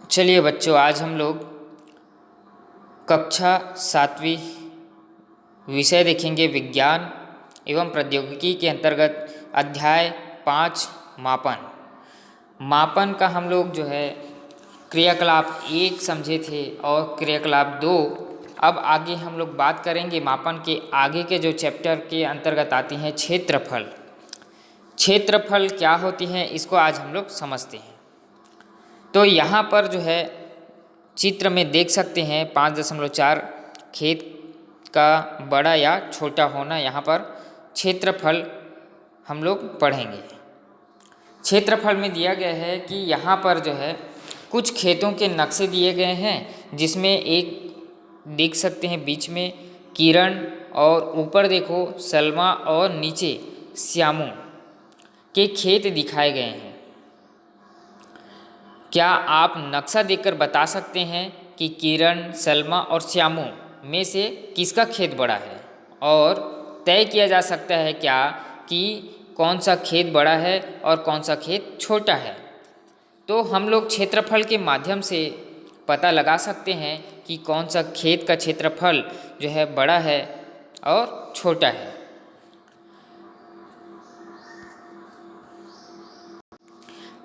चलिए बच्चों, आज हम लोग कक्षा 7वीं विषय देखेंगे विज्ञान एवं प्रौद्योगिकी के अंतर्गत अध्याय 5 मापन। मापन का हम लोग जो है क्रियाकलाप 1 समझे थे और क्रियाकलाप 2। अब आगे हम लोग बात करेंगे मापन के आगे के जो चैप्टर के अंतर्गत आती हैं क्षेत्रफल। क्षेत्रफल क्या होती है इसको आज हम लोग समझते हैं। तो यहाँ पर जो है चित्र में देख सकते हैं 5.4 खेत का बड़ा या छोटा होना, यहाँ पर क्षेत्रफल हम लोग पढ़ेंगे। क्षेत्रफल में दिया गया है कि यहाँ पर जो है कुछ खेतों के नक्शे दिए गए हैं, जिसमें एक देख सकते हैं बीच में किरण और ऊपर देखो सलमा और नीचे श्यामू के खेत दिखाए गए हैं। क्या आप नक्शा देखकर बता सकते हैं कि किरण, सलमा और श्यामू में से किसका खेत बड़ा है? और तय किया जा सकता है क्या कि कौन सा खेत बड़ा है और कौन सा खेत छोटा है? तो हम लोग क्षेत्रफल के माध्यम से पता लगा सकते हैं कि कौन सा खेत का क्षेत्रफल जो है बड़ा है और छोटा है।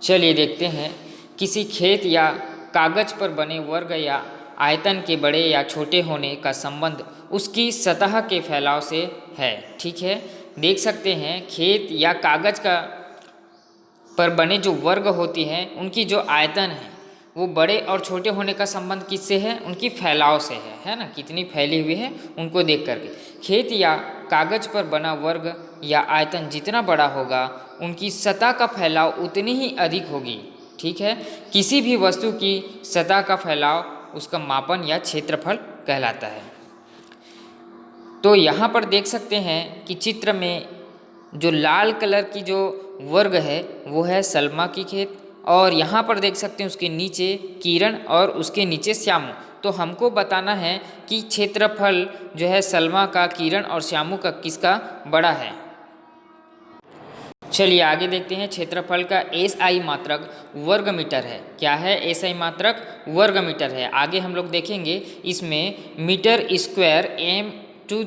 चलिए देखते हैं किसी खेत या कागज पर बने वर्ग या आयतन के बड़े या छोटे होने का संबंध उसकी सतह के फैलाव से है। ठीक है, देख सकते हैं खेत या कागज का पर बने जो वर्ग होती हैं उनकी जो आयतन है वो बड़े और छोटे होने का संबंध किससे है? उनकी फैलाव से है ना, कितनी फैली हुई है उनको देख करके। खेत या कागज पर बना वर्ग या आयतन जितना बड़ा होगा उनकी सतह का फैलाव उतनी ही अधिक होगी। ठीक है, किसी भी वस्तु की सतह का फैलाव उसका मापन या क्षेत्रफल कहलाता है। तो यहाँ पर देख सकते हैं कि चित्र में जो लाल कलर की जो वर्ग है वो है सलमा की खेत, और यहाँ पर देख सकते हैं उसके नीचे किरण और उसके नीचे श्यामू। तो हमको बताना है कि क्षेत्रफल जो है सलमा का, किरण और श्यामू का किसका बड़ा है। चलिए आगे देखते हैं। क्षेत्रफल का एसआई मात्रक वर्ग मीटर है। क्या है? एसआई मात्रक वर्ग मीटर है। आगे हम लोग देखेंगे इसमें मीटर स्क्वायर M2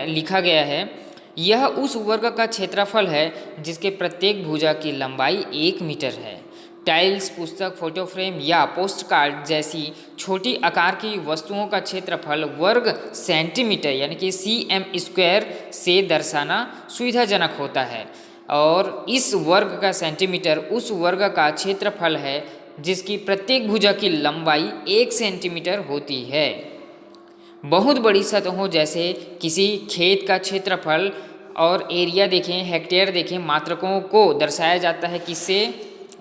लिखा गया है। यह उस वर्ग का क्षेत्रफल है जिसके प्रत्येक भुजा की लंबाई 1 मीटर है। टाइल्स, पुस्तक, फोटो फ्रेम या पोस्ट कार्ड जैसी छोटी आकार की वस्तुओं का क्षेत्रफल वर्ग सेंटीमीटर यानी कि cm² से दर्शाना सुविधाजनक होता है, और इस वर्ग का सेंटीमीटर उस वर्ग का क्षेत्रफल है जिसकी प्रत्येक भुजा की लंबाई 1 सेंटीमीटर होती है। बहुत बड़ी सतहों जैसे किसी खेत का क्षेत्रफल और एरिया देखें, हेक्टेयर देखें, मात्रकों को दर्शाया जाता है किससे?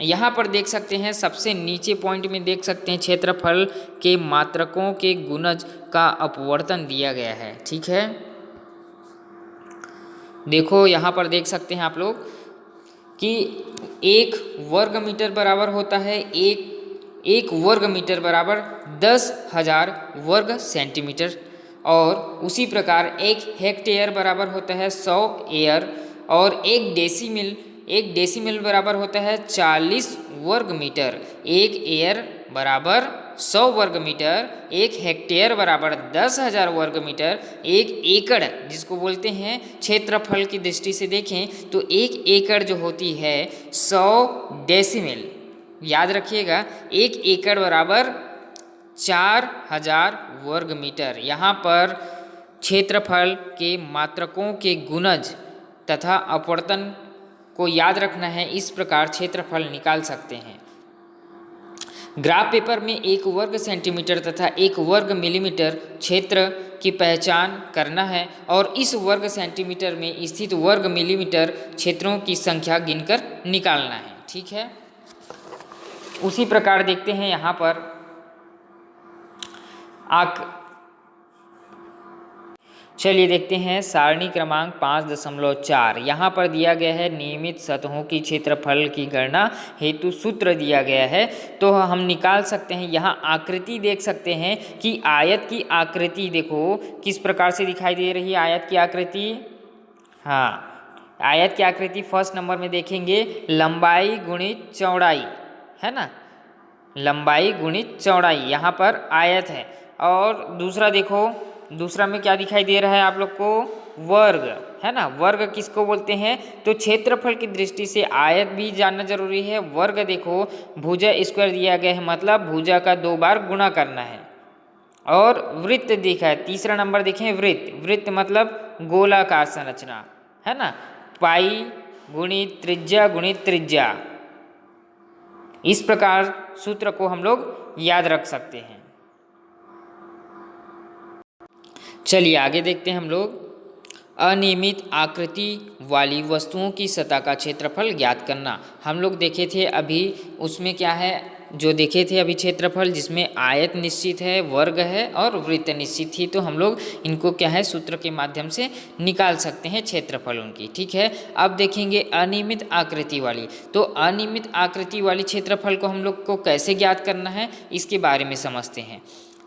यहाँ पर देख सकते हैं सबसे नीचे पॉइंट में देख सकते हैं क्षेत्रफल के मात्रकों के गुणज का अपवर्तन दिया गया है। ठीक है, देखो यहाँ पर देख सकते हैं आप लोग कि 1 वर्ग मीटर बराबर होता है एक वर्ग मीटर बराबर 10,000 वर्ग सेंटीमीटर, और उसी प्रकार 1 हेक्टेयर बराबर होता है 100 एयर, और 1 डेसीमिल बराबर होता है 40 वर्ग मीटर। 1 एयर बराबर 100 वर्ग मीटर, 1 हेक्टेयर बराबर 10,000 वर्ग मीटर, 1 एकड़ जिसको बोलते हैं क्षेत्रफल की दृष्टि से देखें तो 1 एकड़ जो होती है 100 डेसीमिल। याद रखिएगा 1 एकड़ बराबर 4,000 वर्ग मीटर। यहाँ पर क्षेत्रफल के मात्रकों के गुणज तथा अपवर्तन को याद रखना है, इस प्रकार क्षेत्रफल निकाल सकते हैं। ग्राफ पेपर में 1 वर्ग सेंटीमीटर तथा 1 वर्ग मिलीमीटर क्षेत्र की पहचान करना है, और इस वर्ग सेंटीमीटर में स्थित वर्ग मिलीमीटर क्षेत्रों की संख्या गिनकर निकालना है। ठीक है, उसी प्रकार देखते हैं यहाँ पर चलिए देखते हैं सारणी क्रमांक 5.4। यहाँ पर दिया गया है नियमित सतहों की क्षेत्रफल की गणना हेतु सूत्र दिया गया है। तो हम निकाल सकते हैं। यहाँ आकृति देख सकते हैं कि आयत की आकृति देखो किस प्रकार से दिखाई दे रही है। आयत की आकृति, हाँ, आयत की आकृति फर्स्ट नंबर में देखेंगे लंबाई गुणित चौड़ाई, है ना। लंबाई गुणित चौड़ाई, यहाँ पर आयत है। और दूसरा देखो, दूसरा में क्या दिखाई दे रहा है आप लोग को, वर्ग, है ना। वर्ग किसको बोलते हैं, तो क्षेत्रफल की दृष्टि से आयत भी जानना जरूरी है। वर्ग देखो, भुजा स्क्वायर दिया गया है, मतलब भुजा का 2 बार गुणा करना है। और वृत्त दिखा है, तीसरा नंबर देखें वृत्त, वृत्त मतलब गोलाकार संरचना, है ना। पाई गुणित त्रिज्या गुणित त्रिज्या, इस प्रकार सूत्र को हम लोग याद रख सकते हैं। चलिए आगे देखते हैं हम लोग। अनियमित आकृति वाली वस्तुओं की सतह का क्षेत्रफल ज्ञात करना। हम लोग देखे थे अभी, उसमें क्या है, जो देखे थे अभी क्षेत्रफल, जिसमें आयत निश्चित है, वर्ग है और वृत्त निश्चित थी। तो हम लोग इनको क्या है, सूत्र के माध्यम से निकाल सकते हैं क्षेत्रफल उनकी, ठीक है। अब देखेंगे अनियमित आकृति वाली, तो अनियमित आकृति वाली क्षेत्रफल को हम लोग को कैसे ज्ञात करना है, इसके बारे में समझते हैं।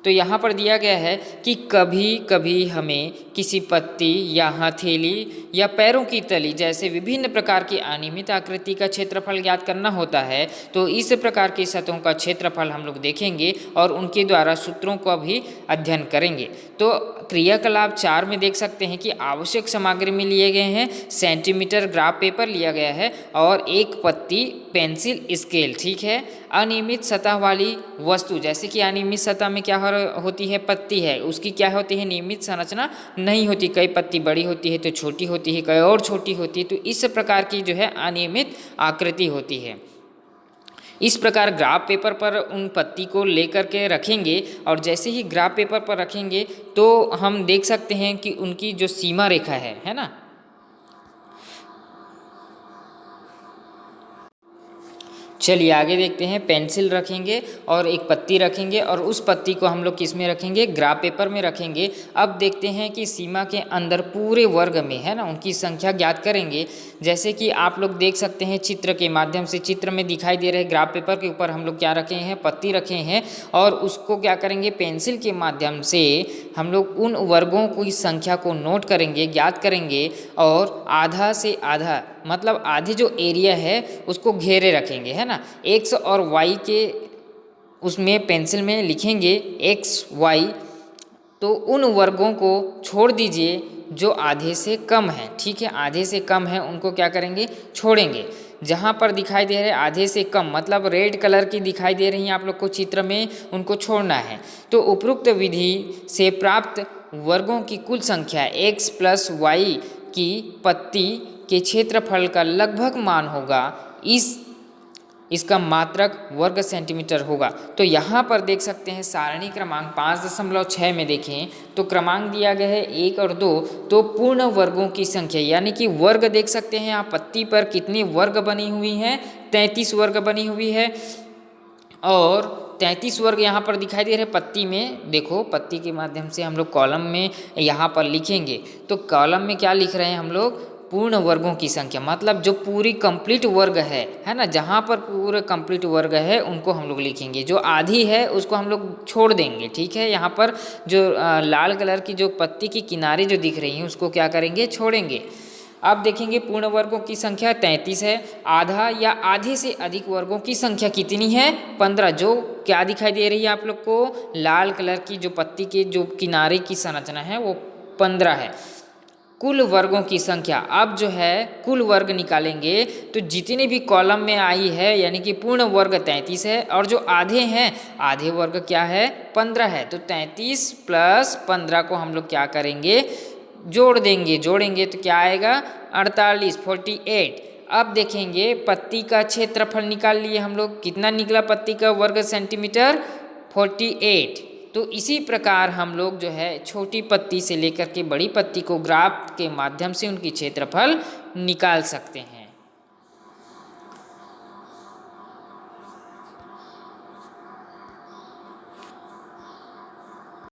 तो यहाँ पर दिया गया है कि कभी कभी हमें किसी पत्ती या हथेली या पैरों की तली जैसे विभिन्न प्रकार की अनियमित आकृति का क्षेत्रफल ज्ञात करना होता है। तो इस प्रकार की सतहों का क्षेत्रफल हम लोग देखेंगे और उनके द्वारा सूत्रों का भी अध्ययन करेंगे। तो क्रियाकलाप 4 में देख सकते हैं कि आवश्यक सामग्री में लिए गए हैं सेंटीमीटर ग्राफ पेपर लिया गया है और एक पत्ती पेंसिल स्केल, ठीक है। अनियमित सतह वाली वस्तु, जैसे कि अनियमित सतह में क्या होती है, पत्ती है, उसकी क्या होती है, नियमित संरचना नहीं होती। कई पत्ती बड़ी होती है तो छोटी होती है, कई और छोटी होती है। तो इस प्रकार की जो है अनियमित आकृति होती है। इस प्रकार ग्राफ पेपर पर उन पत्ती को लेकर के रखेंगे और जैसे ही ग्राफ पेपर पर रखेंगे तो हम देख सकते हैं कि उनकी जो सीमा रेखा है ना, चलिए आगे देखते हैं। पेंसिल रखेंगे और एक पत्ती रखेंगे और उस पत्ती को हम लोग किस में रखेंगे, ग्राफ पेपर में रखेंगे। अब देखते हैं कि सीमा के अंदर पूरे वर्ग में, है ना, उनकी संख्या ज्ञात करेंगे। जैसे कि आप लोग देख सकते हैं चित्र के माध्यम से, चित्र में दिखाई दे रहे ग्राफ पेपर के ऊपर हम लोग क्या रखे हैं, पत्ती रखे हैं और उसको क्या करेंगे, पेंसिल के माध्यम से हम लोग उन वर्गों की संख्या को नोट करेंगे, ज्ञात करेंगे और आधा से आधा, मतलब आधे जो एरिया है उसको घेरे रखेंगे, है ना। एक्स और वाई के उसमें पेंसिल में लिखेंगे एक्स वाई, तो उन वर्गों को छोड़ दीजिए जो आधे से कम है, ठीक है। आधे से कम है उनको क्या करेंगे, छोड़ेंगे। जहाँ पर दिखाई दे रहे आधे से कम, मतलब रेड कलर की दिखाई दे रही हैं आप लोग को चित्र में, उनको छोड़ना है। तो उपरोक्त विधि से प्राप्त वर्गों की कुल संख्या x प्लस वाई की पत्ती के क्षेत्रफल का लगभग मान होगा, इसका मात्रक वर्ग सेंटीमीटर होगा। तो यहाँ पर देख सकते हैं सारणी क्रमांक 5.6 में देखें तो क्रमांक दिया गया है 1 और 2, तो पूर्ण वर्गों की संख्या यानी कि वर्ग देख सकते हैं आप, पत्ती पर कितनी वर्ग बनी हुई हैं, 33 वर्ग बनी हुई है। और 33 वर्ग यहाँ पर दिखाई दे रहे पत्ती में, देखो पत्ती के माध्यम से हम लोग कॉलम में यहाँ पर लिखेंगे। तो कॉलम में क्या लिख रहे हैं हम लोग, पूर्ण वर्गों की संख्या, मतलब जो पूरी कंप्लीट वर्ग है ना, जहाँ पर पूरे कंप्लीट वर्ग है उनको हम लोग लिखेंगे, जो आधी है उसको हम लोग छोड़ देंगे, ठीक है। यहाँ पर जो लाल कलर की जो पत्ती की किनारे जो दिख रही हैं उसको क्या करेंगे, छोड़ेंगे। अब देखेंगे पूर्ण वर्गों की संख्या 33 है, आधा या आधे से अधिक वर्गों की संख्या कितनी है, 15, जो क्या दिखाई दे रही है आप लोग को, लाल कलर की जो पत्ती के जो किनारे की संरचना है वो 15 है। कुल वर्गों की संख्या, अब जो है कुल वर्ग निकालेंगे तो जितने भी कॉलम में आई है यानी कि पूर्ण वर्ग 33 है और जो आधे हैं, आधे वर्ग क्या है, 15 है। तो 33 प्लस 15 को हम लोग क्या करेंगे, जोड़ेंगे तो क्या आएगा, 48। अब देखेंगे पत्ती का क्षेत्रफल निकाल लिए हम लोग, कितना निकला पत्ती का वर्ग सेंटीमीटर, 48। तो इसी प्रकार हम लोग जो है छोटी पत्ती से लेकर के बड़ी पत्ती को ग्राफ के माध्यम से उनकी क्षेत्रफल निकाल सकते हैं।